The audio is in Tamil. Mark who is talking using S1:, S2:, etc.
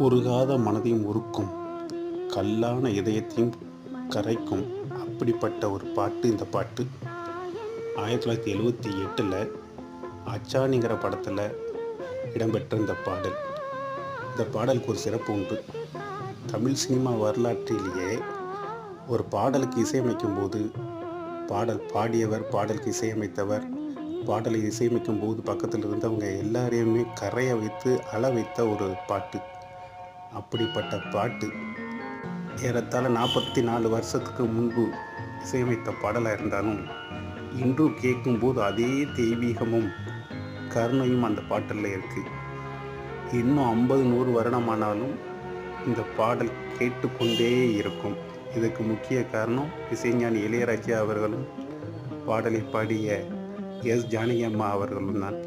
S1: உருகாத மனதையும் உருக்கும், கல்லான இதயத்தையும் கரைக்கும். அப்படிப்பட்ட ஒரு பாட்டு இந்த பாட்டு. 1978 அச்சாணிங்கிற படத்தில் இடம்பெற்ற இந்த பாடல். இந்த பாடலுக்கு ஒரு சிறப்பு உண்டு. தமிழ் சினிமா வரலாற்றிலேயே ஒரு பாடலுக்கு இசையமைக்கும் போது பாடல் பாடியவர், பாடலுக்கு இசையமைத்தவர், பாடலை இசையமைக்கும் போது பக்கத்தில் இருந்தவங்க எல்லாரையுமே கரைய வைத்து அழ வைத்த ஒரு பாட்டு. அப்படிப்பட்ட பாட்டு ஏறத்தாழ 44 வருஷத்துக்கு முன்பு இசையமைத்த பாடலாக இருந்தாலும் இன்றும் கேட்கும்போது அதே தெய்வீகமும் கருணையும் அந்த பாட்டலில் இருக்குது. இன்னும் 50-100 வருடமானாலும் இந்த பாடல் கேட்டுக்கொண்டே இருக்கும். இதுக்கு முக்கிய காரணம் இசைஞானி இளையராஜா அவர்களும் பாடலை பாடிய எஸ். ஜானகி அம்மா அவர்களும் தான்.